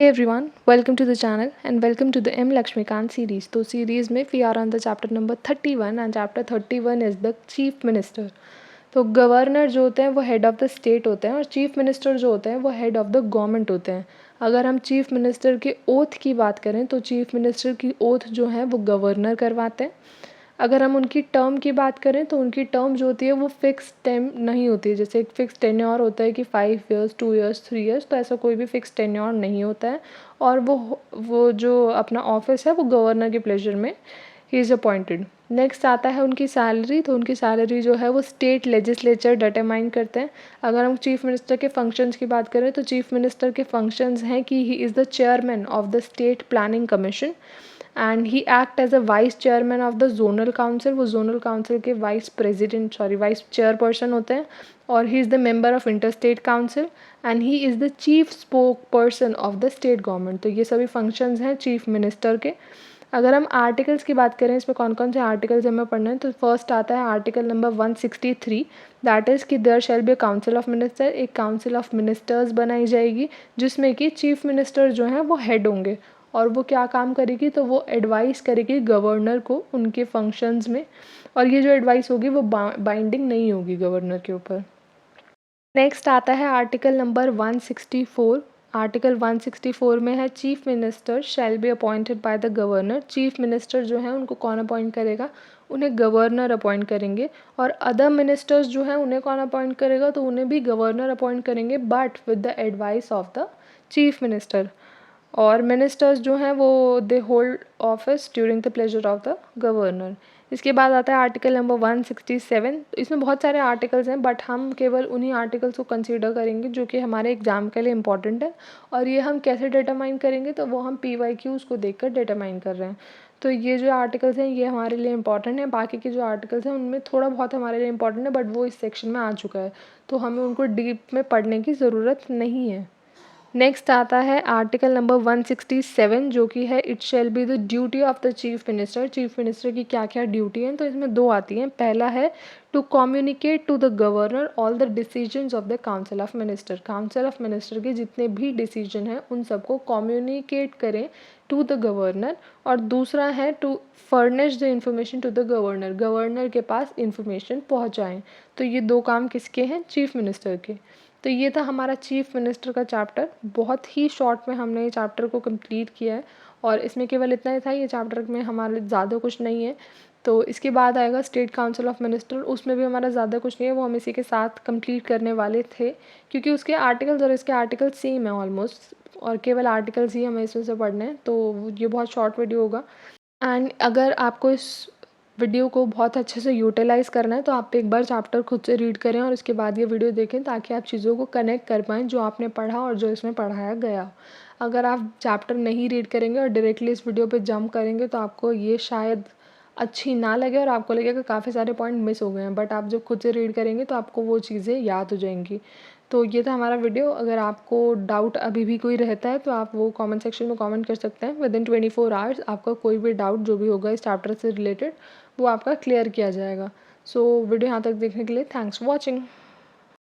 Hey everyone, welcome to the channel and welcome to the M Lakshmikant series. तो series में we are on the chapter number 31 and chapter 31 is the chief minister. तो governor जो होते हैं वो head of the state होते हैं और चीफ मिनिस्टर जो होते हैं वो हेड ऑफ़ द गवर्नमेंट होते हैं. अगर हम चीफ मिनिस्टर के ओथ की बात करें तो चीफ मिनिस्टर की ओथ जो है वो गवर्नर करवाते हैं. अगर हम उनकी टर्म की बात करें तो उनकी टर्म जो होती है वो फ़िक्स टाइम नहीं होती है. जैसे एक फ़िक्स टेन्योर होता है कि 5 इयर्स, 2 इयर्स, 3 इयर्स, तो ऐसा कोई भी फ़िक्स टेन्योर नहीं होता है. और वो जो अपना ऑफिस है वो गवर्नर के प्लेजर में ही इज़ अपॉइंटेड. नेक्स्ट आता है उनकी सैलरी. तो उनकी सैलरी जो है वो स्टेट लेजिस्लेचर डिटरमाइन करते हैं. अगर हम चीफ मिनिस्टर के फंक्शंस की बात करें तो चीफ मिनिस्टर के फंक्शंस हैं कि he is the chairman of the state planning commission and he act as a vice chairman of the zonal council. वो जोनल काउंसिल के वाइस चेयरपर्सन होते हैं. और he is the member of interstate council and he is the chief spokesperson of the state government. तो ये सभी functions हैं chief minister के. अगर हम आर्टिकल्स की बात करें इसमें कौन कौन से आर्टिकल्स हमें पढ़ना है तो फर्स्ट आता है आर्टिकल नंबर 163. दैट इज़ कि there shall be a council of minister. एक काउंसिल ऑफ मिनिस्टर्स बनाई जाएगी जिसमें कि चीफ मिनिस्टर जो हैं वो हेड होंगे. और वो क्या काम करेगी तो वो एडवाइस करेगी गवर्नर को उनके फंक्शंस में. और ये जो एडवाइस होगी वो बाइंडिंग नहीं होगी गवर्नर के ऊपर. नेक्स्ट आता है आर्टिकल नंबर 164. आर्टिकल 164 में है chief minister shall be appointed by the governor. Chief minister जो है उनको कौन अपॉइंट करेगा, उन्हें गवर्नर अपॉइंट करेंगे. और अदर मिनिस्टर्स जो हैं उन्हें कौन अपॉइंट करेगा तो उन्हें भी गवर्नर अपॉइंट करेंगे but with the advice of the chief minister. और मिनिस्टर्स जो हैं वो they hold office during the pleasure of the governor. इसके बाद आता है आर्टिकल नंबर 167. इसमें बहुत सारे आर्टिकल्स हैं बट हम केवल उन्हीं आर्टिकल्स को कंसीडर करेंगे जो कि हमारे एग्ज़ाम के लिए इंपॉर्टेंट है. और ये हम कैसे डिटरमाइन करेंगे तो वो हम PYQs को देखकर डिटरमाइन कर रहे हैं. तो ये जो आर्टिकल्स हैं ये हमारे लिए इंपॉर्टेंट है. बाकी के जो आर्टिकल्स हैं उनमें थोड़ा बहुत हमारे लिए इंपॉर्टेंट है बट वो इस सेक्शन में आ चुका है तो हमें उनको डीप में पढ़ने की ज़रूरत नहीं है. नेक्स्ट आता है आर्टिकल नंबर 167 जो कि है it shall be the duty of the chief minister. Chief minister की क्या क्या ड्यूटी हैं तो इसमें दो आती हैं. पहला है to communicate to the governor all the decisions of the council of minister. Council of minister के जितने भी डिसीजन हैं उन सबको कम्युनिकेट करें टू द गवर्नर. और दूसरा है to furnish the information to the governor. Governor के पास इंफॉर्मेशन पहुंचाएं. तो ये दो काम किसके हैं, चीफ मिनिस्टर के. तो ये था हमारा चीफ मिनिस्टर का चैप्टर. बहुत ही शॉर्ट में हमने ये चैप्टर को कंप्लीट किया है और इसमें केवल इतना ही था. ये चैप्टर में हमारे ज़्यादा कुछ नहीं है. तो इसके बाद आएगा स्टेट काउंसिल ऑफ मिनिस्टर. उसमें भी हमारा ज़्यादा कुछ नहीं है, वो हम इसी के साथ कंप्लीट करने वाले थे क्योंकि उसके आर्टिकल्स और इसके आर्टिकल सेम है ऑलमोस्ट. और केवल आर्टिकल्स ही हमें इसमें से पढ़ने हैं तो ये बहुत शॉर्ट वीडियो होगा. एंड अगर आपको इस वीडियो को बहुत अच्छे से यूटिलाइज़ करना है तो आप एक बार चैप्टर खुद से रीड करें और उसके बाद ये वीडियो देखें ताकि आप चीज़ों को कनेक्ट कर पाएँ जो आपने पढ़ा और जो इसमें पढ़ाया गया. अगर आप चैप्टर नहीं रीड करेंगे और डायरेक्टली इस वीडियो पे जंप करेंगे तो आपको ये शायद अच्छी ना लगे और आपको लगेगा काफ़ी सारे पॉइंट मिस हो गए हैं. बट आप जब खुद से रीड करेंगे तो आपको वो चीज़ें याद हो जाएंगी. तो ये था हमारा वीडियो. अगर आपको डाउट अभी भी कोई रहता है तो आप वो कमेंट सेक्शन में कमेंट कर सकते हैं. विदिन 24 आवर्स आपका कोई भी डाउट जो भी होगा इस चैप्टर से रिलेटेड वो आपका क्लियर किया जाएगा. सो वीडियो यहाँ तक देखने के लिए थैंक्स फॉर वॉचिंग.